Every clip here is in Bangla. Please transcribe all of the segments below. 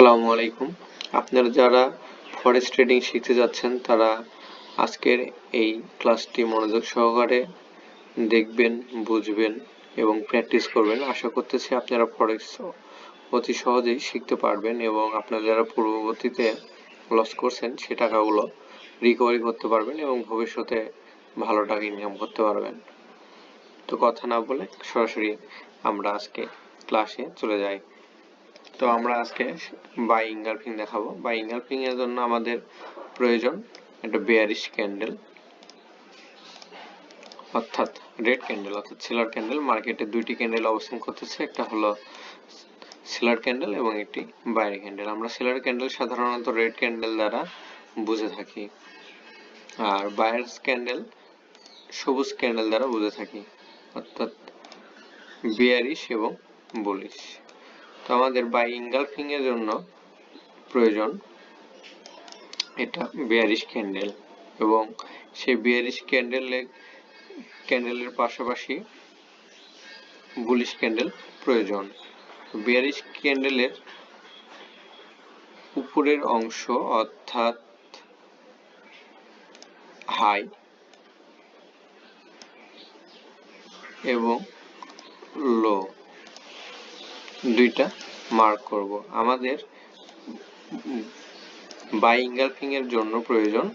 আসসালামু আলাইকুম। আপনারা যারা ফরেক্স ট্রেডিং শিখতে যাচ্ছেন তারা আজকের এই ক্লাসটি মনোযোগ সহকারে দেখবেন, বুঝবেন এবং প্র্যাকটিস করবেন। আশা করতেছি আপনারা ফরেক্স অতি সহজেই শিখতে পারবেন এবং আপনারা যারা পূর্ববর্তীতে লস করছেন সে টাকাগুলো রিকভারি করতে পারবেন এবং ভবিষ্যতে ভালো টাকা ইনকাম করতে পারবেন। তো কথা না বলে সরাসরি আমরা আজকে ক্লাসে চলে যাই। তো আমরা আজকে বাই ইনগালফিং দেখাবো। বাই ইনগালফিং এর জন্য আমাদের প্রয়োজন একটা বেয়ারিশ ক্যান্ডেল অর্থাৎ রেড ক্যান্ডেল অর্থাৎ সেলার ক্যান্ডেল। মার্কেটে দুইটি ক্যান্ডেল অবস্থান করতেছে, একটা হলো সেলার ক্যান্ডেল এবং একটি বাইরে ক্যান্ডেল। আমরা সেলার ক্যান্ডেল সাধারণত রেড ক্যান্ডেল দ্বারা বুঝে থাকি আর বায়ার্স ক্যান্ডেল সবুজ ক্যান্ডেল দ্বারা বুঝে থাকি অর্থাৎ বেয়ারিশ এবং বুলিশ। তো আমাদের বাই ইনগালফিং এর জন্য প্রয়োজন এটা বেয়ারিশ ক্যান্ডেল এবং সেই বেয়ারিশ ক্যান্ডেলের পাশাপাশি বুলিশ ক্যান্ডেল প্রয়োজন। বেয়ারিশ ক্যান্ডেলের উপরের অংশ অর্থাৎ হাই এবং লো দুইটা মার্ক করব। আমাদের বাই ইনগালফিং এর জন্য প্রয়োজন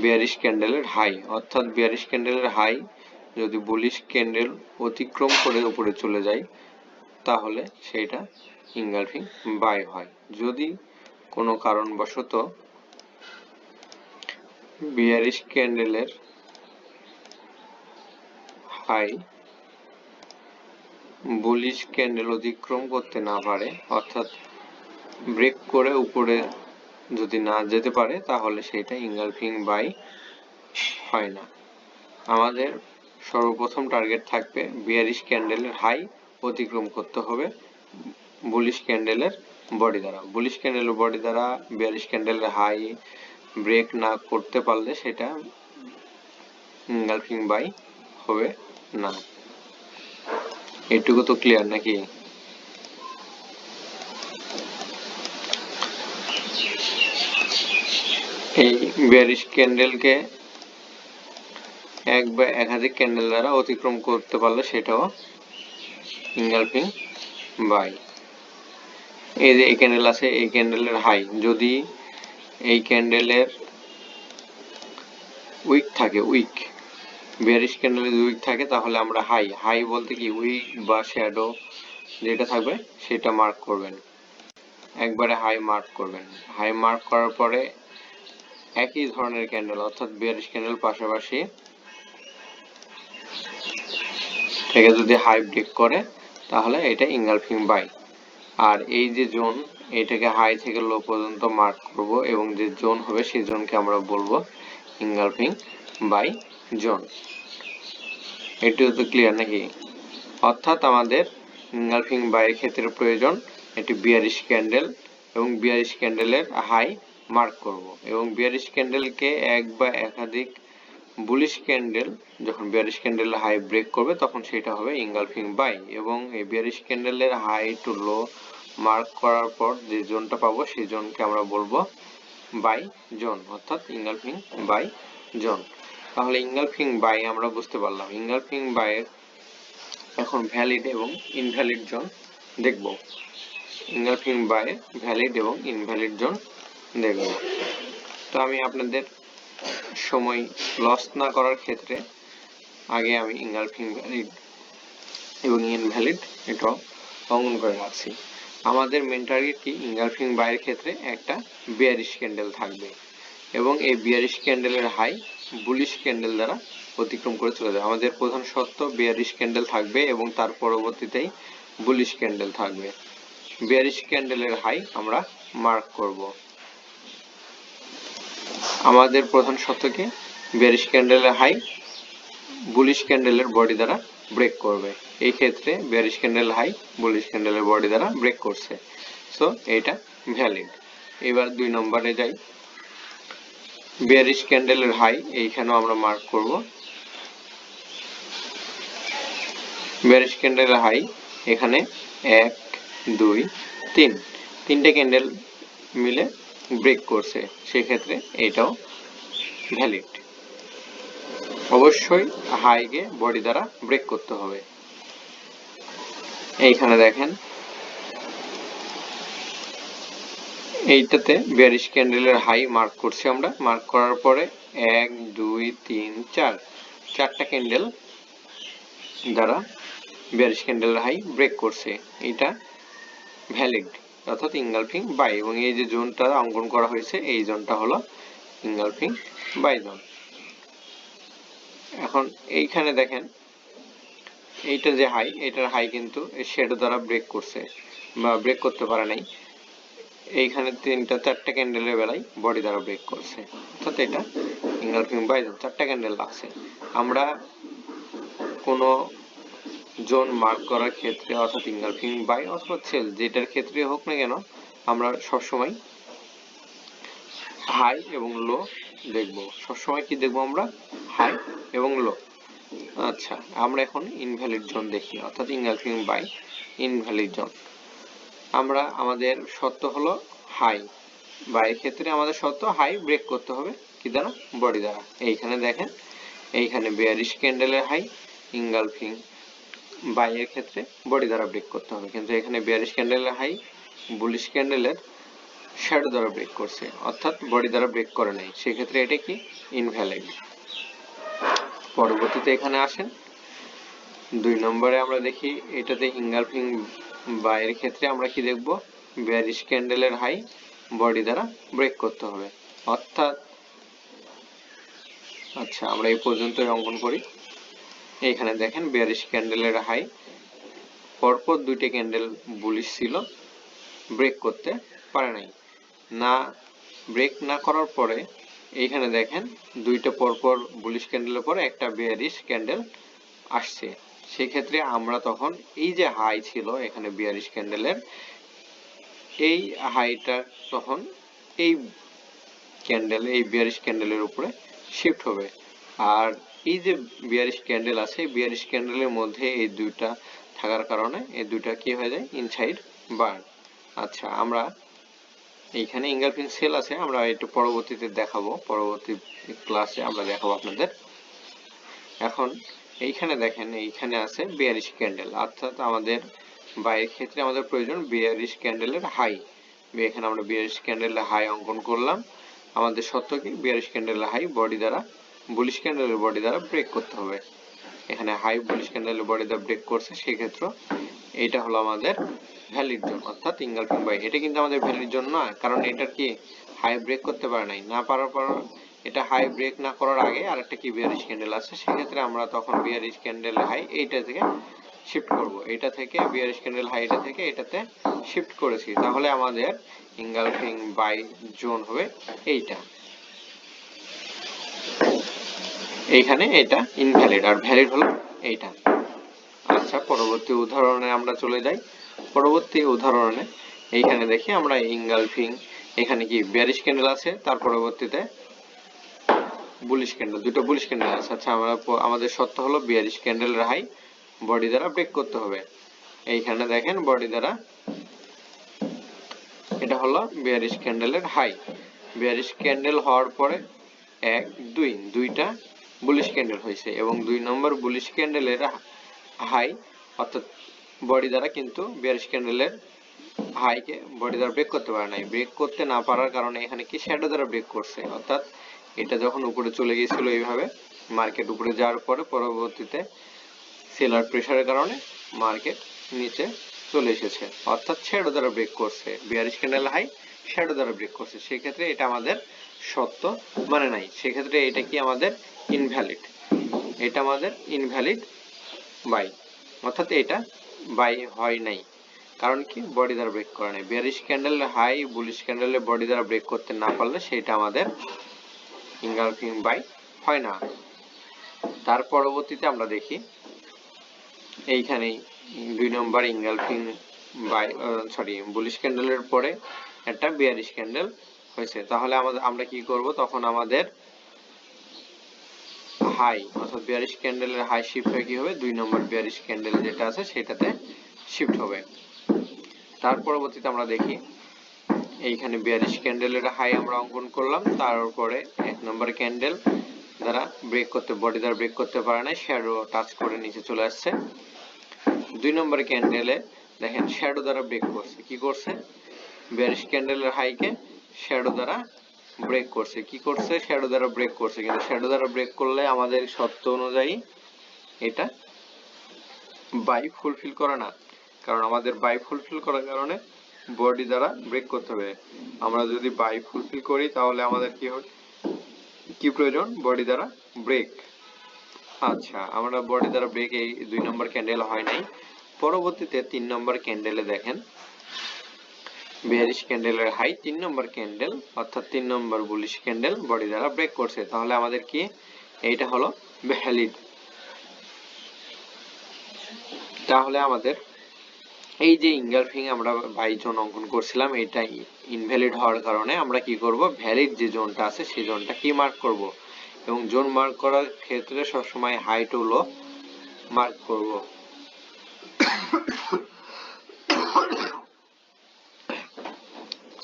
বেয়ারিশ ক্যান্ডেলের হাই অর্থাৎ বেয়ারিশ ক্যান্ডেলের হাই যদি বুলিশ ক্যান্ডেল অতিক্রম করে উপরে চলে যায় তাহলে সেইটা ইনগালফিং বাই হয়। যদি কোনো কারণবশত বেয়ারিশ ক্যান্ডেলের হাই বুলিশ ক্যান্ডেল অতিক্রম করতে না পারে অর্থাৎ ব্রেক করে উপরে যদি না যেতে পারে তাহলে সেটা ইনগালফিং বাই হয় না। আমাদের সর্বপ্রথম টার্গেট থাকবে বেয়ারিশ ক্যান্ডেলের হাই অতিক্রম করতে হবে বুলিশ ক্যান্ডেলের বডি দ্বারা। বুলিশ ক্যান্ডেলের বডি দ্বারা বেয়ারিশ ক্যান্ডেলের হাই ব্রেক না করতে পারলে সেটা ইনগালফিং বাই হবে না। এটুকু তো ক্লিয়ার নাকি? এই বেয়ারিশ ক্যান্ডেলকে এক বা একাধিক ক্যান্ডেল দ্বারা অতিক্রম করতে পারলে সেটাও ইনগালফিং বাই। এই যে এই ক্যান্ডেল আছে, এই ক্যান্ডেলের হাই যদি এই ক্যান্ডেলের উইক থাকে, উইক বেয়ারিশ ক্যান্ডেলের উইক থাকে তাহলে আমরা হাই বলতে কি উইক বা শ্যাডো যেটা থাকবে সেটা মার্ক করবেন, একবারে হাই মার্ক করবেন। হাই মার্ক করার পরে একই ধরনের ক্যান্ডেল অর্থাৎ বেয়ারিশ ক্যান্ডেল পাশাপাশি থেকে যদি হাই ব্রেক করে তাহলে এটা ইনগালফিং বাই। আর এই যে জোন এটাকে হাই থেকে লো পর্যন্ত মার্ক করব এবং যে জোন হবে সেই জোনকে আমরা বলবো ইনগালফিং বাই জোন। এটিও তো ক্লিয়ার নাকি? অর্থাৎ আমাদের ইনগালফিং বাইয়ের ক্ষেত্রে প্রয়োজন একটি বেয়ারিশ ক্যান্ডেল এবং বেয়ারিশ ক্যান্ডেলের হাই মার্ক করব এবং বেয়ারিশ ক্যান্ডেলকে এক বা একাধিক বুলিশ ক্যান্ডেল যখন বেয়ারিশ ক্যান্ডেল হাই ব্রেক করবে তখন সেটা হবে ইনগালফিং বাই এবং এই বেয়ারিশ ক্যান্ডেলের হাই টু লো মার্ক করার পর যে জোনটা পাবো সেই জোনকে আমরা বলবো বাই জোন অর্থাৎ ইনগালফিং বাই জোন। তাহলে ইনগালফিং বাই আমরা বুঝতে পারলাম। ইনগালফিং বাইয়ের এখন ভ্যালিড এবং ইনভ্যালিড জোন দেখব। ইনগালফিং বাইয়ের ভ্যালিড এবং ইনভ্যালিড জোন দেখব। তো আমি আপনাদের সময় লস না করার ক্ষেত্রে আগে আমি ইনগালফিং ভ্যালিড এবং ইনভ্যালিড এটাও অঙ্কন করে রাখছি। আমাদের মেন টার্গেট কি ইনগালফিং বাইয়ের ক্ষেত্রে একটা বেয়ারিশ ক্যান্ডেল থাকবে এবং এই বেয়ারিশ ক্যান্ডেলের হাই বুলিশ ক্যান্ডেল দ্বারা অতিক্রম করে চলে যাবে। আমাদের প্রধান শর্ত বেয়ারিশ ক্যান্ডেল থাকবে এবং তার পরবর্তীতেই বুলিশ ক্যান্ডেল থাকবে। বেয়ারিশ ক্যান্ডেলের হাই আমরা মার্ক করব। আমাদের প্রধান শর্ত কি বেয়ারিশ ক্যান্ডেলের হাই বুলিশ ক্যান্ডেলের বডি দ্বারা ব্রেক করবে। এই ক্ষেত্রে বেয়ারিশ ক্যান্ডেল হাই বুলিশ ক্যান্ডেলের বডি দ্বারা ব্রেক করছে, সো এটা ভ্যালিড। এবার 2 নম্বরে যাই। বেয়ারিশ ক্যান্ডেলের হাই এইখানেও আমরা মার্ক করব। বেয়ারিশ ক্যান্ডেলের হাই এখানে 1 2 3 তিনটে ক্যান্ডেল মিলে ব্রেক করছে, সেক্ষেত্রে এটাও ভ্যালিড। অবশ্যই হাইকে বডি দ্বারা ব্রেক করতে হবে। এইখানে দেখেন এইটাতে বেয়ারিশ ক্যান্ডেলের হাই মার্ক করছি আমরা। মার্ক করার পরে 1 2 3 4 চারটা ক্যান্ডেল দ্বারা বেয়ারিশ ক্যান্ডেলের হাই ব্রেক করছে, এটা ভ্যালিড অর্থাৎ ইনগালফিং বাই। এবং এই যে জোনটা অঙ্কন করা হয়েছে এই জোনটা হলো ইনগালফিং বাই জোন। এখন এইখানে দেখেন এইটা যে হাই, এটার হাই কিন্তু শ্যাডো দ্বারা ব্রেক করছে বা ব্রেক করতে পারে নাই। এইখানে চারটা ক্যান্ডেলের বেলায় বডি দ্বারা ব্রেক করছে, অর্থাৎ এটা ইনগালফিং বাই জোন। চারটা ক্যান্ডেল লাগছে। আমরা কোনো জোন মার্ক করার ক্ষেত্রে অর্থাৎ ইনগালফিং বাই অথবা সেল যেটার ক্ষেত্রে হোক না কেন, আমরা সবসময় হাই এবং লো দেখব। সবসময় কি দেখবো আমরা? হাই এবং লো। আচ্ছা, আমরা এখন ইনভ্যালিড জোন দেখি, অর্থাৎ ইনগালফিং বাই ইনভ্যালিড জোন। আমরা আমাদের শর্ত হলো হাই, বাই ক্ষেত্রে আমাদের শর্ত হাই ব্রেক করতে হবে কি দ্বারা? বডি দ্বারা। এইখানে দেখেন এইখানে বেয়ারিশ ক্যান্ডেলের হাই, ইনগালফিং বাই এর ক্ষেত্রে বডি দ্বারা ব্রেক করতে হবে, কিন্তু এখানে বেয়ারিশ ক্যান্ডেলের হাই বুলিশ ক্যান্ডেলের শ্যাডো দ্বারা ব্রেক করছে, অর্থাৎ বডি দ্বারা ব্রেক করে নাই, সেক্ষেত্রে এটা কি? ইনভ্যালিড। পরবর্তীতে এখানে আসেন 2 নম্বরে আমরা দেখি এটাতে ইনগালফিং বাইয়ের ক্ষেত্রে আমরা কি দেখব? বেয়ারিশ ক্যান্ডেলের হাই বডি দ্বারা ব্রেক করতে হবে, অর্থাৎ আচ্ছা আমরা এই পর্যন্তই অঙ্কন করি। এইখানে দেখেন বেয়ারিশ ক্যান্ডেলের হাই পরপর দুইটা ক্যান্ডেল বুলিশ ছিল, ব্রেক করতে পারে নাই। না ব্রেক না করার পরে এইখানে দেখেন দুইটা পরপর বুলিশ ক্যান্ডেলের পরে একটা বেয়ারিশ ক্যান্ডেল আসছে, সেক্ষেত্রে আমরা তখন এই যে হাই ছিল এখানে বেয়ারিশ ক্যান্ডেলের, এই হাইটা তখন এই ক্যান্ডেল এই বেয়ারিশ ক্যান্ডেলের উপরে শিফট হবে। আর এই যে বেয়ারিশ ক্যান্ডেল আছে, বেয়ারিশ ক্যান্ডেলের মধ্যে এই দুইটা থাকার কারণে এই দুইটা কি হয়ে যায়? Inside burn. আচ্ছা, আমরা এইখানে ইনগালফিং সেল আছে, আমরা একটু পরবর্তীতে দেখাবো, পরবর্তী ক্লাসে আমরা দেখাবো আপনাদের। এখন এইখানে দেখেন এইখানে আছে বেয়ারিশ ক্যান্ডেল, অর্থাৎ আমাদের বাইরের ক্ষেত্রে আমাদের প্রয়োজন বেয়ারিশ ক্যান্ডেলের হাই। এখানে আমরা বেয়ারিশ ক্যান্ডেলের হাই অঙ্কন করলাম। আমাদের শর্ত কি? বেয়ারিশ ক্যান্ডেলের হাই বডি দ্বারা বুলিশ ক্যান্ডেলের বডি দ্বারা ব্রেক করতে হবে। এখানে হাই বুলিশ ক্যান্ডেলের বডি দ্বারা ব্রেক করছে, সেক্ষেত্রে এটা হলো আমাদের ভ্যালিড জোন, অর্থাৎ ইনগালফিং বাই। এটা কিন্তু আমাদের ভ্যালিড জোন না, কারণ এটার কি হাই ব্রেক করতে পারে নাই। না পারার পর এটা হাই ব্রেক না করার আগে আরেকটা কি বেয়ারিশ ক্যান্ডেল আছে, সেক্ষেত্রে আমরা তখন বেয়ারিশ ক্যান্ডেল হাই এইটা থেকে শিফট করব, এটা থেকে বেয়ারিশ ক্যান্ডেল হাই এটা থেকে এটাতে শিফট করেছি, তাহলে আমাদের ইনগালফিং বাই জোন হবে এইটা। এইখানে এটা ইনভ্যালিড আর ভ্যালিড হলো এইটা। আচ্ছা, পরবর্তী উদাহরণে আমরা চলে যাই। পরবর্তী উদাহরণে এইখানে দেখি আমরা ইনগালফিং, এখানে কি বেয়ারিশ ক্যান্ডেল আছে, তার পরবর্তীতে বুলিশ ক্যান্ডেল, দুটো বুলিশ ক্যান্ডেল আছে। আচ্ছা, আমাদের শর্ত হলো বেয়ারিশ ক্যান্ডেলের হাই বডি দ্বারা ব্রেক করতে হবে। এইখানে দেখেন বডি দ্বারা, এটা হলো বেয়ারিশ ক্যান্ডেলের হাই। বেয়ারিশ ক্যান্ডেল হওয়ার পরে 1 2 দুইটা বুলিশ ক্যান্ডেল হয়েছে, এবং 2 নম্বর বুলিশ ক্যান্ডেলের হাই অর্থাৎ বডি দ্বারা কিন্তু বেয়ারিশ ক্যান্ডেলের হাইকে বডি দ্বারা ব্রেক করতে পারে নাই। ব্রেক করতে না পারার কারণে এখানে কি শ্যাডো দ্বারা ব্রেক করছে, অর্থাৎ এটা যখন উপরে চলে গিয়েছিল এইভাবে, মার্কেট উপরে যাওয়ার পরে পরবর্তীতে সেলার প্রেসারের কারণে মার্কেট নিচে চলে এসেছে, অর্থাৎ শ্যাডো দ্বারা ব্রেক করছে। বেয়ারিশ ক্যান্ডেল হাই শ্যাডো দ্বারা ব্রেক করছে, সেক্ষেত্রে এটা আমাদের সত্য মানে নাই, সেক্ষেত্রে এটা কি আমাদের ইনভ্যালিড। এটা আমাদের ইনভ্যালিড বাই, অর্থাৎ এটা বাই হয় নাই, কারণ কি? বডি দ্বারা ব্রেক করে নাই। বেয়ারিশ ক্যান্ডেল হাই বুলিশ ক্যান্ডেলের বডি দ্বারা ব্রেক করতে না পারলে সেটা আমাদের ইনগালফিং বাই হয় না। তার পরবর্তীতে আমরা দেখি এইখানে 2 নম্বর ইনগালফিং বাই বুলিশ ক্যান্ডেলের পরে একটা বেয়ারিশ ক্যান্ডেল হয়েছে, তাহলে আমরা কি করব? তখন আমাদের হাই অর্থাৎ বেয়ারিশ ক্যান্ডেলের হাই শিফট হয়ে কি হবে? 2 নম্বর বেয়ারিশ ক্যান্ডেল যেটা আছে সেটাতে শিফট হবে। তার পরবর্তীতে আমরা দেখি এইখানে 42 ক্যান্ডেলের হাই আমরা অঙ্কন করলাম, তারপরে 1 নম্বর ক্যান্ডেল দ্বারা ব্রেক করতে, বডি দ্বারা ব্রেক করতে পারে না, শ্যাডো টাচ করে নিচে চলে আসছে। 2 নম্বর ক্যান্ডেলে দেখেন শ্যাডো দ্বারা ব্রেক করছে, কি করছে 42 ক্যান্ডেলের হাইকে শ্যাডো দ্বারা ব্রেক করছে, কি করছে শ্যাডো দ্বারা ব্রেক করছে। কিন্তু শ্যাডো দ্বারা ব্রেক করলে আমাদের শর্ত অনুযায়ী এটা বাই ফুলফিল করে না, কারণ আমাদের বাই ফুলফিল করার কারণে বডি দ্বারা ব্রেক করতে হবে। আমরা যদি বাই ফুলফিল করি তাহলে আমাদের কি হবে, কি প্রয়োজন, বডি দ্বারা ব্রেক। আচ্ছা, আমরা বডি দ্বারা ব্রেক এই 2 নম্বর ক্যান্ডেল হয় নাই। পরবর্তীতে 3 নম্বর ক্যান্ডেলে দেখেন 42 ক্যান্ডেলের হাই 3 নম্বর ক্যান্ডেল অর্থাৎ 3 নম্বর বুলিশ ক্যান্ডেল বডি দ্বারা ব্রেক করছে, তাহলে আমাদের কি এইটা হলো ভ্যালিড। তাহলে আমাদের এই যে ইনগালফিং আমরা বাই জোন অঙ্কন করছিলাম, এটা ইনভ্যালিড হওয়ার কারণে আমরা কি করব, ভ্যালিড যে জোনটা আছে সেই জোনটা কি মার্ক করব, এবং জোন মার্ক করার ক্ষেত্রে সবসময় হাই টু লো মার্ক করব।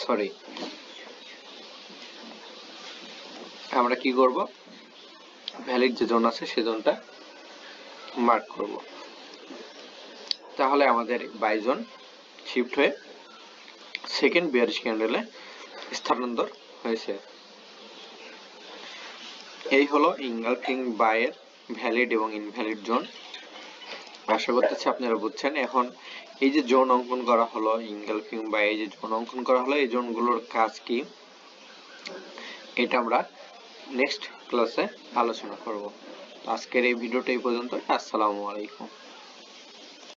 সরি, আমরা কি করব, ভ্যালিড যে জোন আছে সেই জোনটা মার্ক করব। তাহলে আমাদের বাই জোন শিফট হয়ে সেকেন্ড 42 ক্যান্ডেলে স্থানান্তর হয়েছে। এই হলো ইনগালফিং বাইয়ের ভ্যালিড এবং ইনভ্যালিড জোন। আশা করতেছি আপনারা বুঝছেন। এখন এই যে জোন অঙ্কন করা হলো, ইনগালফিং বাই এই যে জোন অঙ্কন করা হলো, এই জোনগুলোর কাজ কি এটা আমরা নেক্সট ক্লাসে আলোচনা করব। আজকের এই ভিডিওটা এই পর্যন্ত। আসসালামু আলাইকুম।